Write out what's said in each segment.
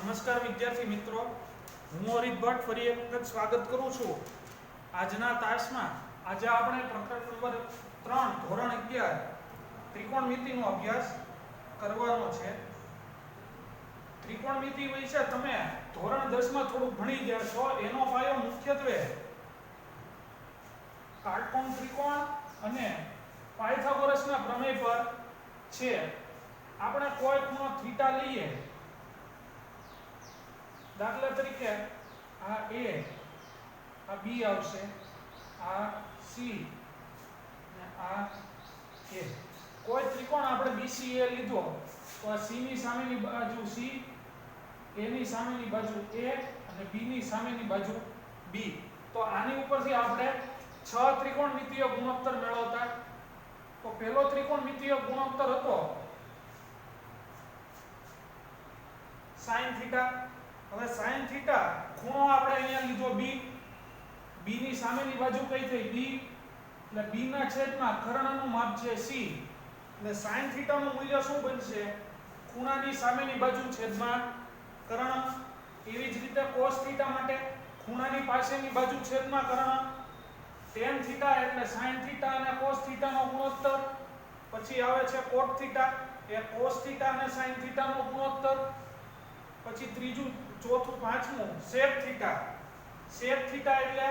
નમસ્કાર વિદ્યાર્થી મિત્રો, હું હરીત ભટ્ટ ફરી એક વખત સ્વાગત કરું છું. આજના તાસમાં આજે આપણે પ્રકરણ નંબર 3 ધોરણ 11 ત્રિકોણમિતિનો અભ્યાસ કરવાનો છે. ત્રિકોણમિતિ વિશે તમે ધોરણ 10 માં થોડું ભણી ગયા છો. એનો પાયો મુખ્યત્વે કાટકોણ ત્રિકોણ અને પાયથાગોરસના પ્રમેય પર છે. આપણે કોઈ ખૂણો થીટા લઈએ, દાખલા તરીકે આ A, આ B આવશે, આ C અને આ A. કોઈ ત્રિકોણ આપણે BCA લીધો તો આ C ની સામેની બાજુ C, A ની સામેની બાજુ A અને B ની સામેની બાજુ B. તો આની ઉપરથી આપણે 6 ત્રિકોણમિતિય ગુણોત્તર મેળવતા. તો પહેલો ત્રિકોણમિતિય ગુણોત્તર હતો sin થીટા. હવે sin થીટા ખૂણો આપણે અહીંયા લીધો B, B ની સામેની બાજુ કઈ થઈ B, એટલે B ના છેદમાં કર્ણનું માપ છે C, એટલે sin થીટા નું મૂલ્ય શું બનશે? ખૂણાની સામેની બાજુ છેદમાં કર્ણ. એવી જ રીતે cos થીટા માટે ખૂણાની પાસેની બાજુ છેદમાં કર્ણ. tan થીટા એટલે sin થીટા અને cos થીટા નો ગુણોત્તર. પછી આવે છે cot થીટા, એ cos થીટા અને sin થીટા નો ગુણોત્તર. પછી ત્રીજું, ચોથું, પાંચમું sec થીટા. sec થીટા એટલે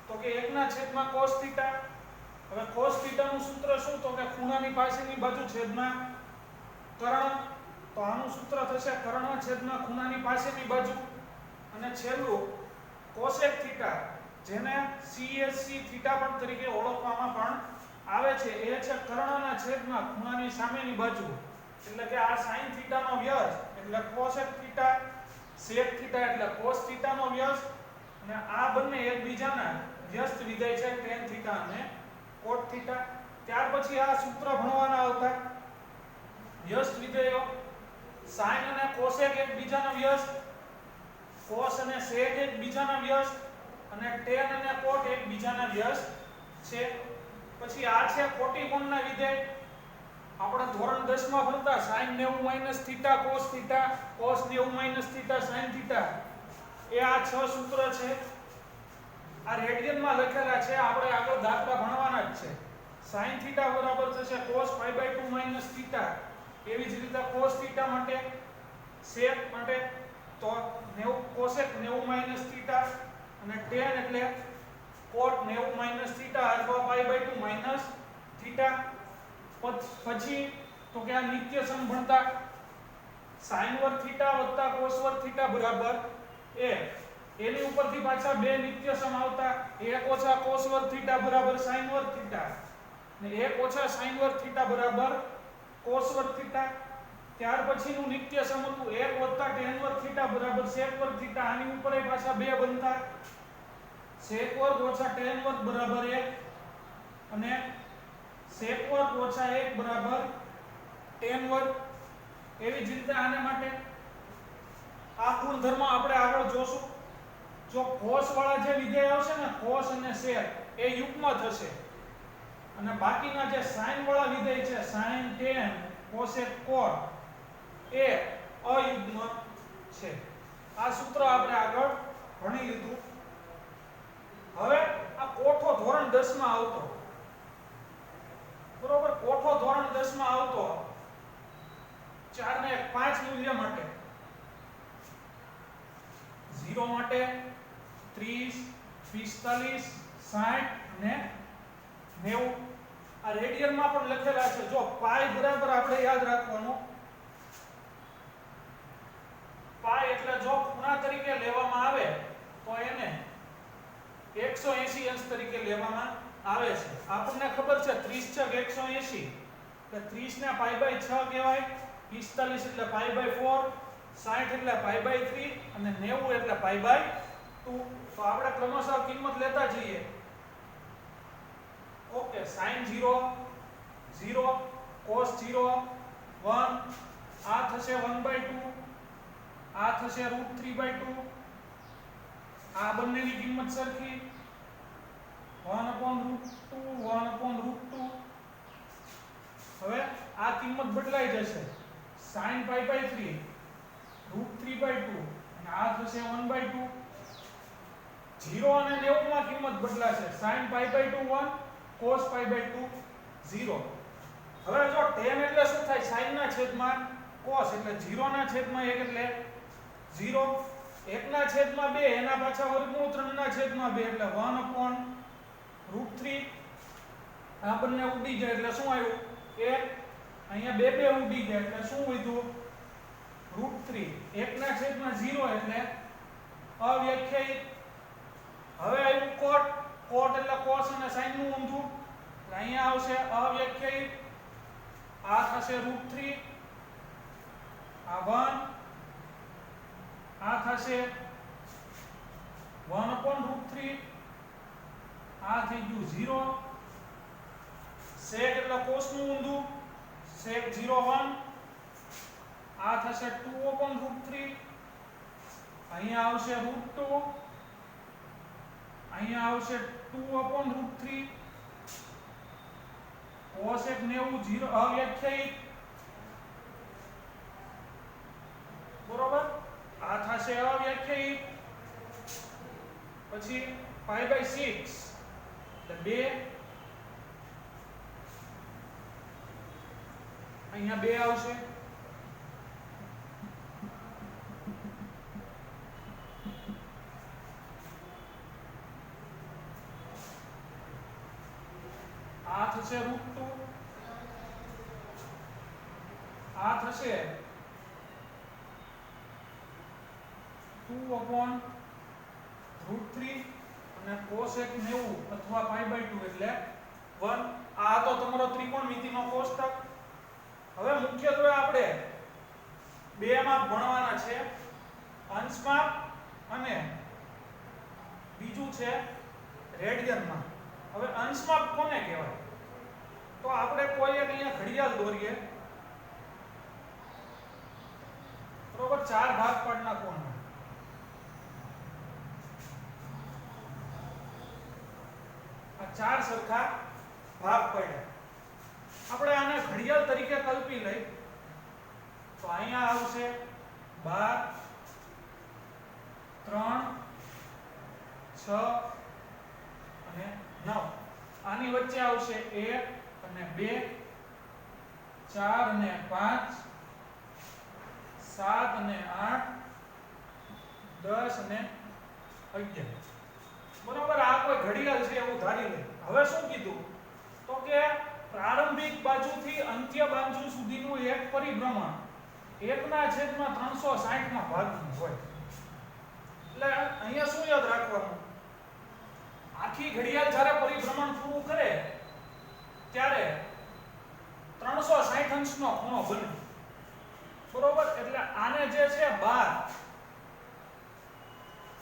તો કે 1 ના છેદમાં cos થીટા. હવે cos થીટા નું સૂત્ર શું? તો કે ખૂણાની પાસેની બાજુ છેદમાં કર્ણ. તો આનું સૂત્ર થશે કર્ણ છેદમાં ખૂણાની પાસેની બાજુ. અને છેલ્લું cosec થીટા, જેને CSC થીટા પણ તરીકે ઓળખવામાં પણ આવે છે, એ છે કર્ણના છેદમાં ખૂણાની સામેની બાજુ. એટલે કે આ sin થીટા નો વ્યસ્ત એટલે cosec થીટા, sec થીટા એટલે cos થીટા નો વ્યસ્ત, અને આ બંને એકબીજાના વ્યસ્ત વિધેય છે tan થીટા અને cot થીટા. ત્યાર પછી આ સૂત્ર ભણવાના આવતા વ્યસ્ત વિધેયો. sin અને cosec એકબીજાના વ્યસ્ત, cos અને sec એકબીજાના વ્યસ્ત, અને tan અને cot એકબીજાના વ્યસ્ત છે. પછી આ છે કોટીકોણના વિધેય. આપણે ધોરણ 10 માં ભણતા sin 90 - theta cos theta, cos 90 - theta sin theta. એ આ 6 સૂત્ર છે. આ રેડિયનમાં લખેલા છે. આપણે આગળ દાખલા ભણવાના જ છે. sin થીટા બરાબર થશે cos π/2 - થીટા. એવી જ રીતે cos થીટા માટે, sec માટે તો 90 cosec 90 - થીટા, અને tan એટલે cot 90 - થીટા અથવા π/2 - થીટા. પછી તો કે આ નિત્ય સમ ભણતા sin વર્ગ થીટા વત્તા cos વર્ગ થીટા બરાબર 1. એની ઉપરથી પાછા બે નિત્ય સમ આવતા, 1 ઓછા cos વર્ગ થીટા બરાબર sin વર્ગ થીટા, ને 1 ઓછા sin વર્ગ થીટા બરાબર cos વર્ગ થીટા. ત્યાર પછીનું નિત્ય સમ હતું 1 વત્તા tan વર્ગ થીટા બરાબર sec વર્ગ થીટા. આની ઉપર પાછા બે બનતા, sec વર્ગ ઓછા tan વર્ગ બરાબર 1 અને sec વર્ગ ઓછા 1 બરાબર tan વર્ગ. એવી જ રીતે આને માટે આ ગુણધર્મ આપણે આગળ જોશું. જો cos વાળા જે વિધેય આવશે ને, cos અને sec, એ યુગ્મ થશે, અને બાકીના જે sin વાળા વિધેય છે, sin, tan, cosec, cot, એ અયુગ્મ છે. આ સૂત્ર આપણે આગળ ભણી લીધું. હવે આ કોઠો ધોરણ 10 માં આવતો, બરોબર, કોઠો ધોરણ 10 માં આવતો 4 ને 5 મૂલ્ય માટે, 0 માટે 30, 45, 60 અને 90. આ રેડિયનમાં પણ લખેલા છે. જો પાઈ બરાબર આપણે યાદ રાખવાનું, પાઈ એટલે જો ખૂણા તરીકે લેવામાં આવે તો એને 180 અંશ તરીકે લેવામાં આવે છે. આપણને ખબર છે 30 × 180 એટલે 30 ને π/6 કહેવાય, 45 એટલે π/4, 60 એટલે π/3 અને 90 એટલે π/2. તો આપણે ક્રમશઃ કિંમત લેતા જઈએ. ઓકે, sin 0 0, cos 0 1, આ થશે 1/2, આ થશે √3/2. આ બંનેની કિંમત સરખી 1/√2 1/√2. હવે આ કિંમત બદલાઈ જશે. sin π/3 √3/2 અને આ થશે 1/2. 0 અને 90 માં કિંમત બદલાશે. sin π/2 1, cos π/2 0. હવે જો tan એટલે શું થાય? sin ના છેદમાં cos એટલે 0 ના છેદમાં 1 એટલે 0. 1 ના છેદમાં 2 એના પાછા વર્ગમૂળ 3 ના છેદમાં 2 એટલે 1/√3. આ બંને ઉડી જાય એટલે શું આવ્યું? 1. અહીંયા 2 2 ઉડી ગયા એટલે શું વધ્યું? √3. 1 ના છેદમાં 0 એટલે અવ્યાખ્યાયિત. હવે આવ્યું cot. cot એટલે cos અને sin નું ઊંધું એટલે અહીંયા આવશે અવ્યાખ્યાયિત. આ થશે √3. આ 1. આ થશે 1/√3. આ થઈ ગયું 0. sec એટલે cos નું ઊંધું sec 0 1. આ થશે 2/√3. અહીંયા આવશે √2. અહીંયા આવશે 2/√3. cosec 90 0 અવ્યાખ્યાયિત. બરોબર. આ થશે અવ્યાખ્યાયિત. પછી π/6 એટલે 2. અહીંયા 2 આવશે. આ થશે √2. આ થશે 2/√3 અને cosec 90 અથવા π/2 એટલે 1. આ તો તમારો ત્રિકોણમિતિનો કોષ્ટક. હવે મુખ્યત્વે આપણે બે માં ભણવાના છે, અંશ માપ અને બીજું છે રેડિયન માપ. હવે અંશ માપ કોને કહેવાય? તો આપણે કોઈ એક અહીંયા ઘડિયાળ દોરીએ. બરોબર. 4 ભાગ પાડી નાખવાના. આ 4 સરખા ભાગ પડ્યા. આપણે આને ઘડિયાળ તરીકે કલ્પી લઈ તો અહીંયા આવશે 12, 3, 6 અને 9. આની વચ્ચે આવશે 1 અને 2, 4 અને 5, 7 અને 8, 10 અને 11. બરાબર. આ કોઈ ઘડિયાળ છે એવું ધારી લે. હવે શું કીધું? તો કે પ્રારંભિક બાજુથી અંત્ય બાજુ સુધીનું એક પરિભ્રમણ 1/360 ના ભાગનું હોય. એટલે અહીંયા શું યાદ રાખવાનું? આખી ઘડિયાળ જ્યારે પરિભ્રમણ પૂરું કરે ત્યારે 360 અંશનો ખૂણો બને. બરોબર. એટલે આને જે છે 12,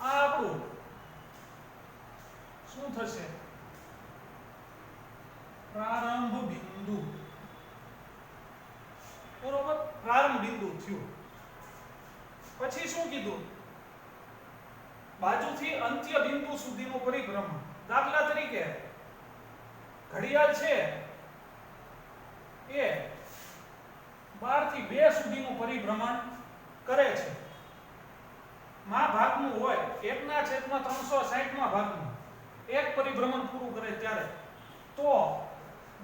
આ આપણું શું થશે? પ્રારંભ બિંદુ. બરોબર. પ્રારંભ બિંદુ થયું. પછી શું કીધું? બાજુથી અંત્ય બિંદુ સુધીનું પરિભ્રમણ. દાખલા તરીકે ઘડિયાળ છે એ 12 થી 2 સુધીનું પરિભ્રમણ કરે છે. માં ભાગનું હોય 1/360 માં ભાગનું એક પરિભ્રમણ પૂરું કરે ત્યારે તો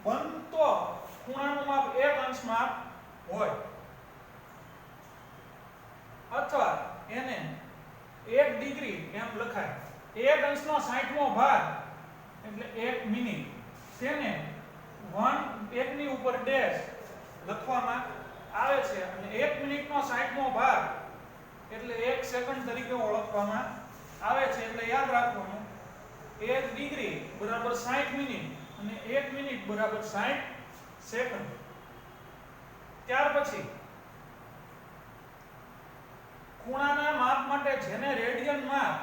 બનતો ખૂણાનું માપ 1 અંશ માપ હોય, અથવા એને 1 ડિગ્રી એમ લખાય. 1 અંશનો 60મો ભાગ એટલે 1 મિનિટ. તેને 1 ની ઉપર ડેશ લખવામાં આવે છે અને 1 મિનિટનો 60મો ભાગ એટલે 1 સેકન્ડ તરીકે ઓળખવામાં આવે છે. એટલે યાદ રાખવાનું 1 ડિગ્રી બરાબર 60 મિનિટ અને 1 મિનિટ બરાબર 60 સેકન્ડ. ત્યાર પછી ખૂણાના માપ માટે જેને રેડિયન માપ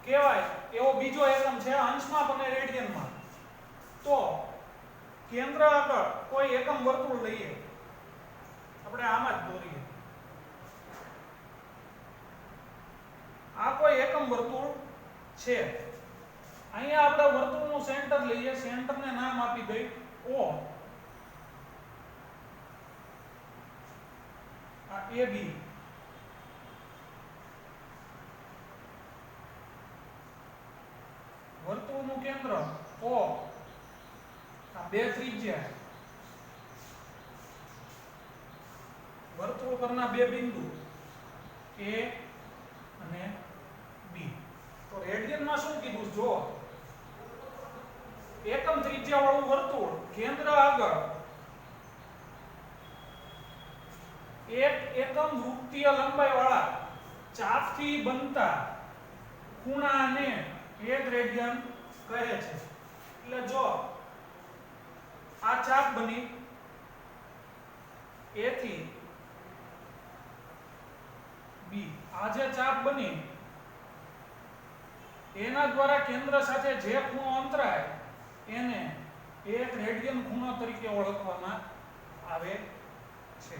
કહેવાય એવો બીજો એકમ છે અંશ માપ અને રેડિયન માપ. તો કેન્દ્ર આગળ કોઈ એકમ વર્તુળ લઈએ. આપણે આમાં જ દોરીએ. આ કોઈ એકમ વર્તુળ છે. અહીંયા આપણે વર્તુળનું સેન્ટર લઈએ. સેન્ટરને નામ આપી દઈ O. આ AB કેન્દ્ર O, આ બે ત્રિજ્યા, વર્તુળ પરના બે બિંદુ A અને B. તો રેડિયનમાં શું કીધું? જો એકમ ત્રિજ્યા વાળું વર્તુળ કેન્દ્ર આગળ એક એકમ વૃત્તીય લંબાઈ વાળા ચાપથી બનતા ખૂણાને 1 રેડિયન કહે છે. એટલે જો આ ચાપ બની A થી B, આ જે ચાપ બની એના દ્વારા કેન્દ્ર સાથે જે ખૂણો અંતરાય એને 1 રેડિયન ખૂણો તરીકે ઓળખવામાં આવે છે.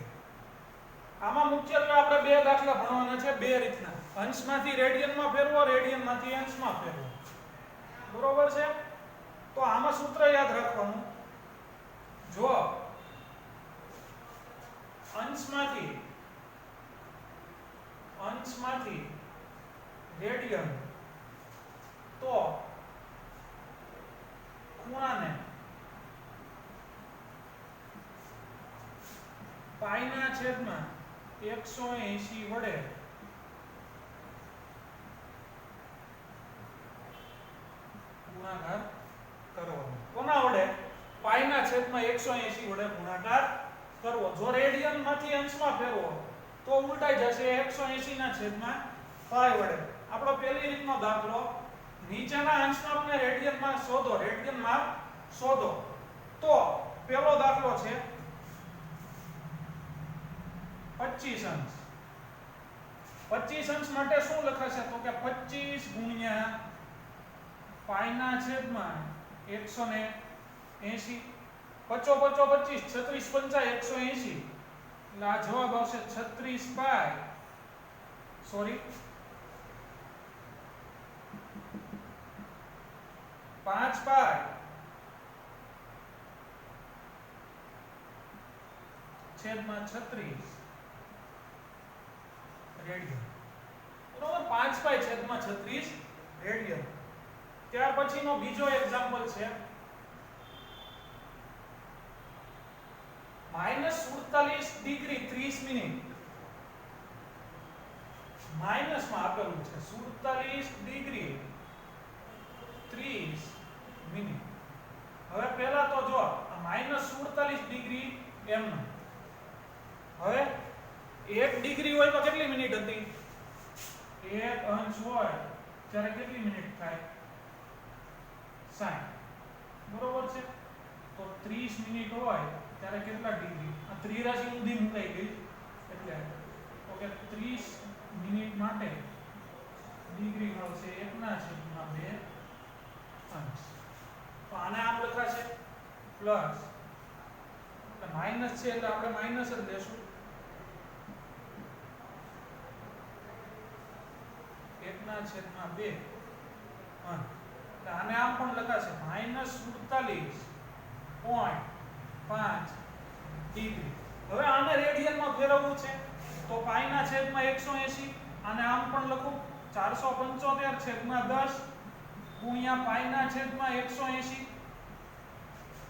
આમાં મુખ્યત્વે આપણે બે દાખલા ભણવાના છે, બે રીતના. અંશમાંથી રેડિયનમાં ફેરવો, રેડિયનમાંથી અંશમાં ફેરવો. બરોબર છે? તો આમાં સૂત્ર યાદ રાખવાનું. જો અંશમાંથી રેડિયન તો ખૂણાને પાઈના છેદમાં 180 વડે ગુણાકાર કરવાનો. કોના વડે? પાઈના છેદમાં 180 વડે ગુણાકાર કરવો. જો રેડિયન માંથી અંશમાં ફેરવો તો ઉલટાઈ જશે 180 ના છેદમાં પાઈ વડે. આપણો પહેલી રીતનો દાખલો, નીચેના અંશમાપને રેડિયનમાં શોધો, રેડિયનમાં શોધો. તો પહેલો દાખલો છે 25 અંશ. 25 અંશ માટે શું લખાશે? તો કે 25 ગુણ્યા પાઈના છેદમાં 180. 25 25 36 પંચા 180. એટલે આ જવાબ આવશે 36 પાઈ, સોરી 5 પાઈ છેદમાં 36 રેડિયન. બરોબર? 5 પાઈ છેદમાં 36 રેડિયન. ત્યાર પછીનો બીજો એક્ઝામ્પલ છે -47 ડિગ્રી 30 મિનિટ. માઇનસમાં આપેલું છે 47 ડિગ્રી 30 મિનિટ. હવે પહેલા તો જો આ -47 ડિગ્રી એમ. હવે 1 ડિગ્રી હોય તો કેટલી મિનિટ હતી? 1 અંશ હોય ત્યારે કેટલી મિનિટ થાય? 60. બરોબર છે? તો 30 મિનિટ હોય ત્યારે કેટલા ડિગ્રી? આ ત્રિરાશી ઊંધી મુકાઈ ગઈ એટલે તો કે 30 મિનિટ માટે ડિગ્રી મળશે 1/2 અંશ. તો આને આમ લખાશે પ્લસ, એટલે માઈનસ છે એટલે આપણે માઈનસ જ લેશું. 1/2 અંશ. એટલે આને આમ પણ લખાશે -47.5 ડિગ્રી. હવે આને રેડિયનમાં ફેરવવું છે તો પાઈના છેદમાં 180. આને આમ પણ લખું 475/10 ગુણ્યા પાઈના છેદમાં 180.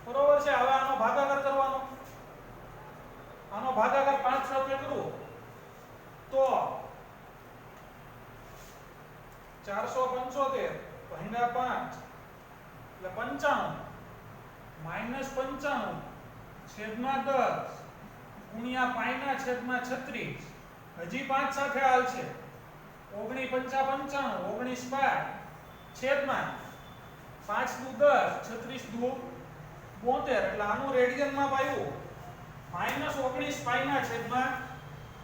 બરોબર છે? હવે આનો ભાગાકાર કરવાનો. આનો ભાગાકાર 5 સાથે કરું તો 475 ભાગ્યા 5 એટલે 95 -95 છેદમાં 10 ગુણ્યા પાઈના છેદમાં 36. હજી 5 સાથે હાલ છે 19 પંચા 95, 19 પાઈ છેદમાં 5 દુ 10, 36 દુ 72. એટલે આનું રેડિયનમાં પાયું -19 પાઈના છેદમાં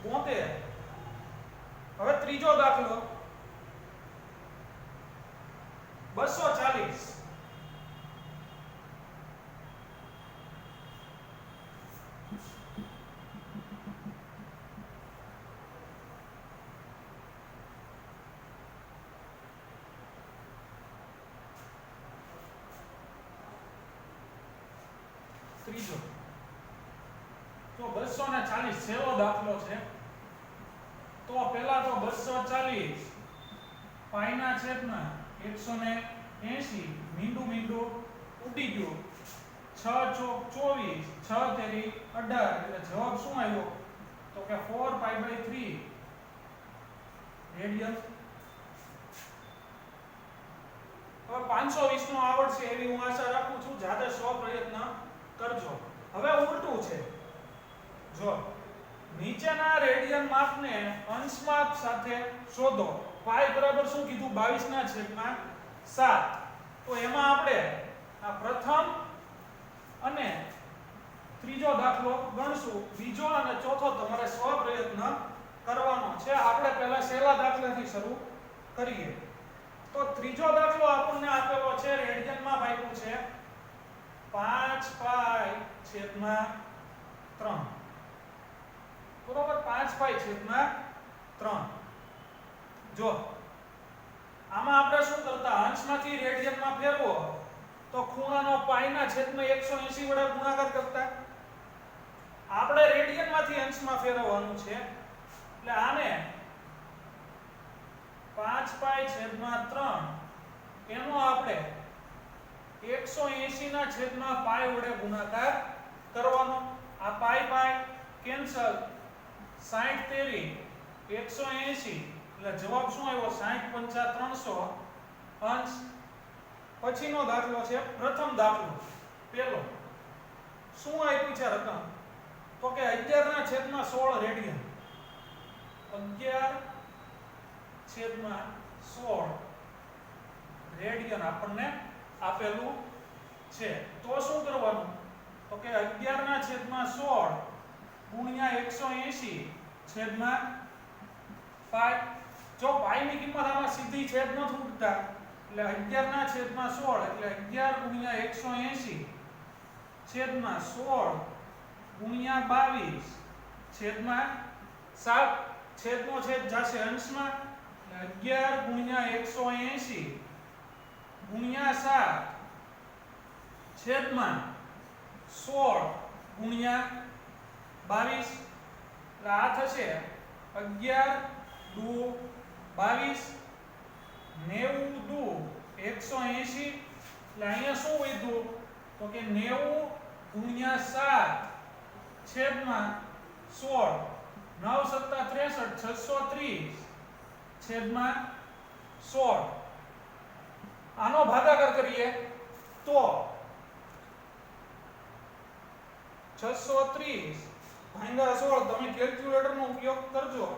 72. હવે ત્રીજો દાખલો 240. ત્રીજો તો 240 છેલ્લો દાખલો છે. તો પહેલા તો 240 પાઈના છેદમાં 180 80 મીંડું મીંડું ઉડી ગયું 6 ચોક 24 6 તેરી 18 એટલે જવાબ શું આવ્યો તો કે 4π/3 રેડિયન. હવે 520 નો આવડશે એવી હું આશા રાખું છું. જાતે સ્વપ્રયત્ન કરજો. હવે ઉલટું છે. જો નીચેના રેડિયન માપને અંશ માપ સાથે શોધો. પાઈ બરાબર શું કીધું 22/7. તો એમાં આપણે આ પ્રથમ અને ત્રીજો દાખલો ગણશું. બીજો અને ચોથો તમારે સ્વપ્રયત્ન કરવાનો છે. આપણે પહેલા સહેલા દાખલાથી શરૂ કરીએ. તો ત્રીજો દાખલો આપણને આપેલો છે, રેડિયનમાં આપ્યું છે 5π/3. બરોબર, 5π/3. જો આમાં આપણે શું કરતા, અંશમાંથી રેડિયનમાં ફેરવો તો ખૂણાનો પાઈના છેદમાં 180 વડે ગુણાકાર કરતા. આપણે રેડિયનમાંથી અંશમાં ફેરવવાનું છે એટલે આને 5π/3 એનો આપણે 180 ના છેદમાં પાઈ વડે ગુણાકાર કરવાનો. આ પાઈ પાઈ કેન્સલ, 60 તેરી 180 એટલે જવાબ શું આવ્યો 60×5 = 300 અંશ. પછીનો દાખલો છે પ્રથમ દાખલો. પહેલો શું આપ્યું છે રકમ તો કે 11/16 રેડિયન. 11/16 રેડિયન આપણને આપેલું છે. તો શું કરવાનું તો કે 11/16 ગુણ્યા 180/પાઈ. જો પાઈની કિંમત આમાં સીધી છેદ ન ઉડતા એટલે 11/16 એટલે 11 ગુણ્યા 180/16 ગુણ્યા 22/7. છેદનો છેદ જશે અંશમાં એટલે 11 ગુણ્યા 180 ગુણ્યા 7/16 ગુણ્યા 22 એટલે આ થશે 11 દુ 22 90 દુ 180 એટલે અહીંયા શું વધ્યું તો કે 90 ગુણ્યા 7/16 9 × 7 = 63 630/16. આનો ભાગાકાર કરીએ તો 630/16 તમે કેલ્ક્યુલેટરનો ઉપયોગ કરજો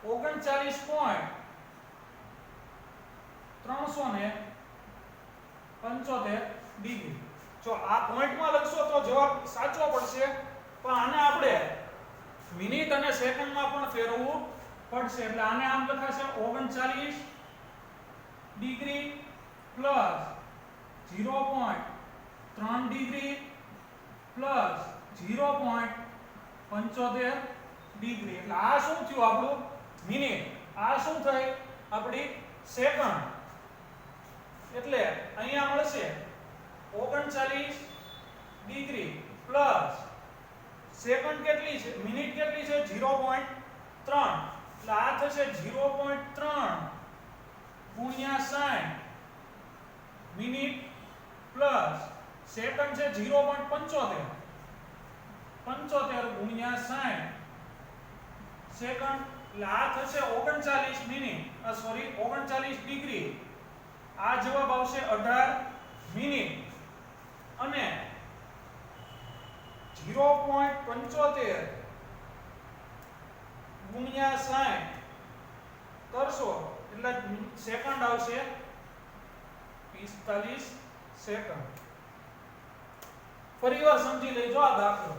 39.375 ડિગ્રી. જો આ પોઈન્ટમાં લખશો તો જવાબ સાચો પડશે, પણ આને આપણે મિનિટ અને સેકન્ડમાં પણ ફેરવવું પડશે. એટલે આને આમ લખાશે 39 degree plus 0.3 degree plus 0.75 degree. એટલે આ શું થયું આપણું મિનિટ, આ શું થઈ આપણી સેકન્ડ. એટલે અહીંયા મળશે 39 ડિગ્રી પ્લસ સેકન્ડ કેટલી છે, મિનિટ કેટલી છે 0.3. એટલે આ થશે 0.3 ગુણ્યા 60 મિનિટ પ્લસ સેકન્ડ છે 0.75 ગુણ્યા 60 સેકન્ડ. એટલે આ થશે 39 મિનિટ, સોરી 39 ડિગ્રી. આ જવાબ આવશે 18 મિનિટ અને 0.75 ગુણ્યા 60 કરશો એટલે સેકન્ડ આવશે 45 સેકન્ડ. ફરીવાર સમજી લેજો આ દાખલો.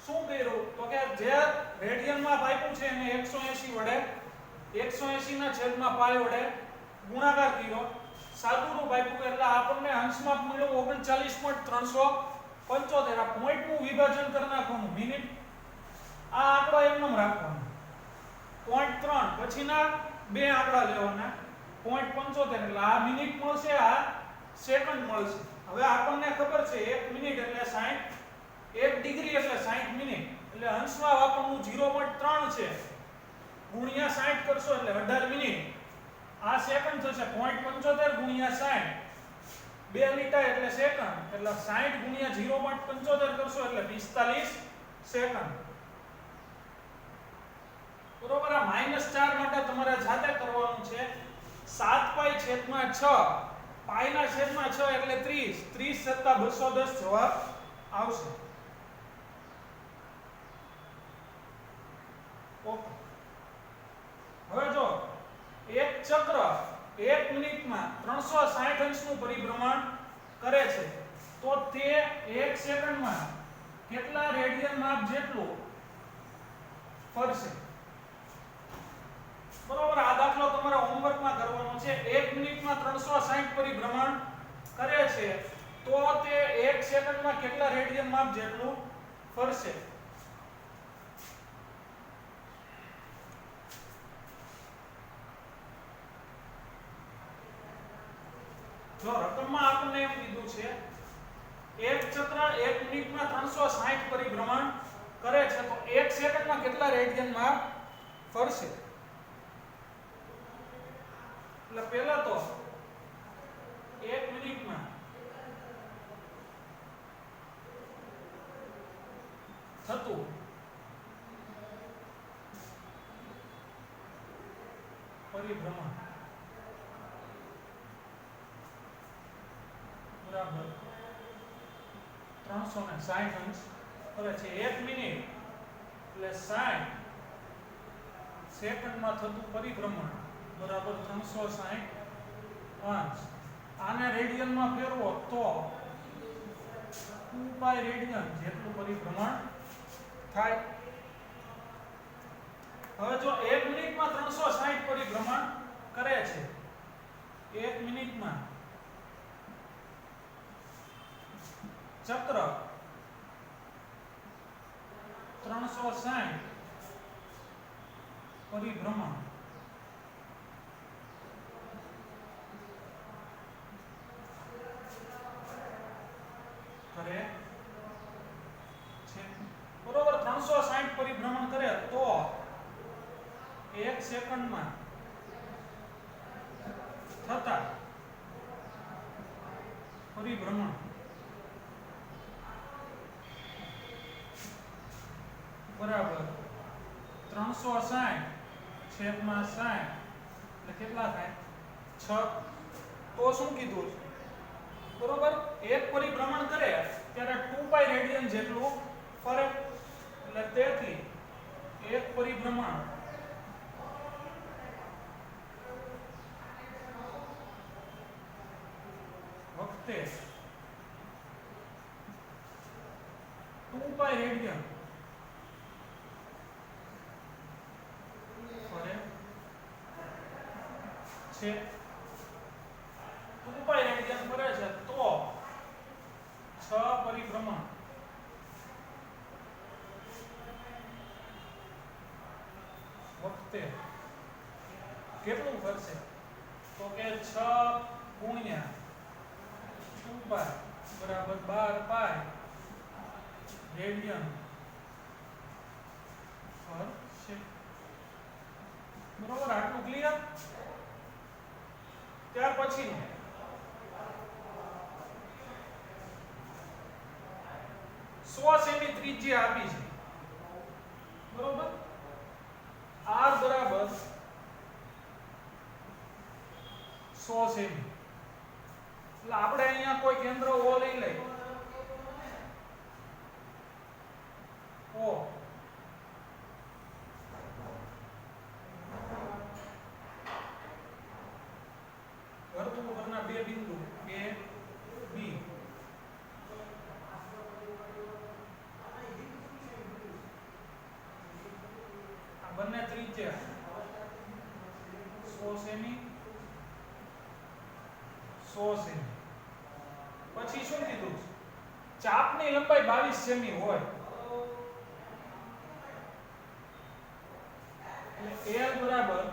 શું કર્યું તો કે જે રેડિયનમાં આપ્યું છે એને 180 વડે 180 ના છેદમાં પાઈ વડે ગુણાકાર કર્યો. સાદું રૂપ આપ્યું એટલે આપણને અંશમાં મળ્યો 39.375. આ પોઈન્ટનું વિભાજન કરી નાખવાનું મિનિટ. આ આંકડો એમનેમ રાખવાનો 0.3 પછીના બે આંકડા લેવાના 0.75 એટલે આ મિનિટ મળશે, આ સેકન્ડ મળશે. હવે આપણને ખબર છે 1 મિનિટ એટલે 60, 1 ડિગ્રી એટલે 60 મિનિટ. એટલે અંશમાં વાપરવાનું 0.3 છે ગુણ્યા 60 કરશો એટલે 18 મિનિટ. આ સેકન્ડ થશે 0.75 ગુણ્યા 60 2 મીટર એટલે સેકન્ડ એટલે 60 ગુણ્યા 0.75 કરશો એટલે 45 સેકન્ડ બરોબર આ -4 માટે તમારે જાતે કરવાનું છે 7 પાઈ છેદમાં 6 પાઈ ના છેદમાં 6 એટલે 30 30 + 210 જવાબ આવશે ઓકે હવે જો એક ચક્ર 1 મિનિટમાં 360 અંશનું પરિભ્રમણ કરે છે તો તે 1 સેકન્ડમાં કેટલા રેડિયન માપ જેટલું ફરશે બરોબર આ દાખલો તમારા હોમવર્કમાં કરવાનો છે 1 મિનિટમાં 360 પરિભ્રમણ કરે છે તો તે 1 સેકન્ડમાં કેટલા રેડિયન માપ જેટલું ફરશે જો રકમમાં આપણને એમ કીધું છે એક ચક્ર 1 મિનિટમાં 360 પરિભ્રમણ કરે છે તો 1 સેકન્ડમાં કેટલા રેડિયન માપ ફરશે એટલે પહેલા તો 1 મિનિટમાં થતું પરિભ્રમણ બરાબર 360 અંશ કરે છે 1 મિનિટ એટલે 60 સેકન્ડમાં થતું પરિભ્રમણ બરાબર 360 અંશ આને રેડિયનમાં ફેરવો તો 2 પાઈ રેડિયન જેટલું પરિભ્રમણ થાય હવે જો 1 મિનિટમાં 360 પરિભ્રમણ કરે છે 1 મિનિટમાં ચક્ર 360 પરિભ્રમણ કરે છે બરોબર 360 પરિભ્રમણ કરે તો 1 સેકન્ડમાં થતા પરિભ્રમણ બરાબર 360 છેદમાં 60 એટલે કેટલા થાય 6 તો શું કીધું બરોબર એક પરિભ્રમણ કરે ત્યારે 2 પાઈ રેડિયન જેટલું ફરે એટલે તેથી એક પરિભ્રમણ વખતે 2 પાઈ રેડિયન ફરે છે 2 પાઈ રેડિયન ફરે છે તો 6 પરિભ્રમણ વખતે કેટલું ફરશે તો કે 6 ગુણ્યા 2 પાઈ બરાબર 12 પાઈ રેડિયન ફરશે બરોબર આટલું ક્લિયર ત્યાર પછી 100 સેમી ત્રિજ્યા આપી છે બરોબર r બરાબર 100 સેમી એટલે આપણે અહીંયા કોઈ કેન્દ્ર O લઈ લઈએ O વર્તુળ પરના બે બિંદુ A B આ બંને ત્રિજ્યા 100 સેમી 100 સેમી પછી શું કીધું ચાપની લંબાઈ 22 સેમી હોય એટલે L બરાબર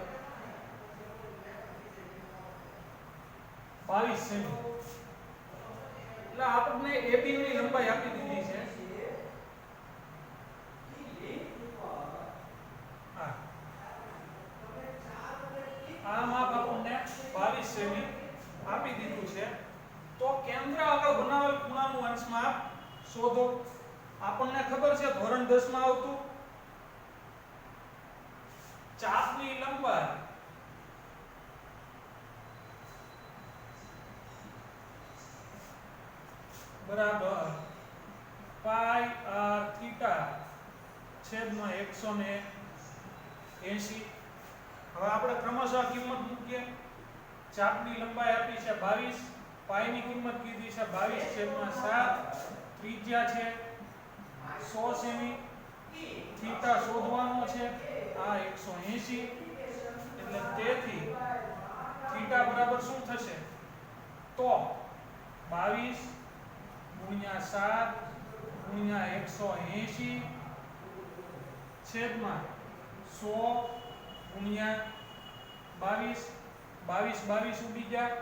22 સેમી એટલે આપણને AB ની લંબાઈ આપી દીધી છે આ માપ આપણને ધોરણ 10 માં આવતું ચાપની લંબાઈ બરાબર પાઈ આર થીટા છેદમાં 180. હવે આપણે ક્રમશઃ કિંમત મૂકીએ. ચાપની લંબાઈ આપી છે 22, પાઈની કિંમત કીધી છે 22/7, ત્રિજ્યા છે 100 સેમી, થીટા શોધવાનો છે આ 180. એટલે તેથી થીટા બરાબર શું થશે તો 22 ગુણ્યા 7 ગુણ્યા 180 છેદમાં 100 ગુણ્યા 22. 22 ઉડી ગયા,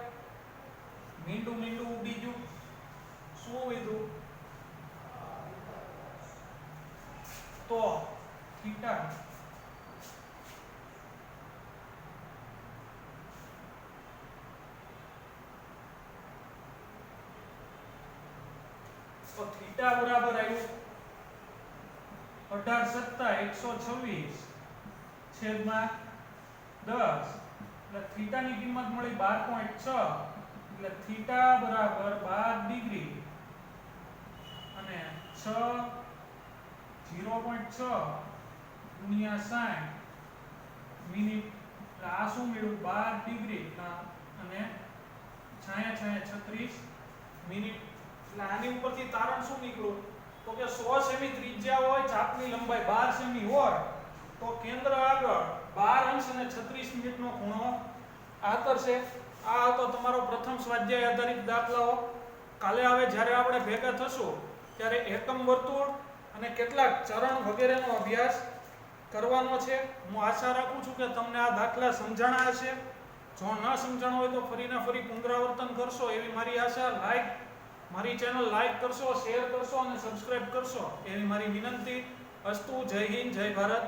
મીંડું ઉડી ગયું, શું વધ્યું તો થીટા બરાબર આવ્યું 18 + 7 126 છેદમાં 10. એટલે થીટાની કિંમત મળી 12.6. એટલે થીટા બરાબર 12 ડિગ્રી અને 6 0.6 ગુણ્યા 60 મિનિટ. એટલે આ શું મળ્યું 12 ડિગ્રી અને 36 મિનિટ. એટલે આની ઉપરથી તારણ શું નીકળ્યું તો કે 100 સેમી ત્રિજ્યા હોય, ચાપની લંબાઈ 12 સેમી હોય તો કેન્દ્ર આગળ 12 અંશ અને 36 મિનિટનો ખૂણો આતરશે. આ હતો તમારો પ્રથમ સ્વાધ્યાય આધારિત દાખલાઓ. કાલે હવે જ્યારે આપણે ભેગા થશું ત્યારે એકમ વર્તુળ અને કેટલાક ચરણ વગેરેનો અભ્યાસ કરવાનો છે. હું આશા રાખું છું કે તમને આ દાખલા સમજાણા હશે. જો ન સમજાણો હોય તો ફરીને ફરી પુનરાવર્તન કરશો એવી મારી આશા. મારી ચેનલ લાઈક કરશો, શેર કરશો અને સબસ્ક્રાઇબ કરશો એવી મારી વિનંતી. અસ્તુ. જય હિન્દ, જય ભારત.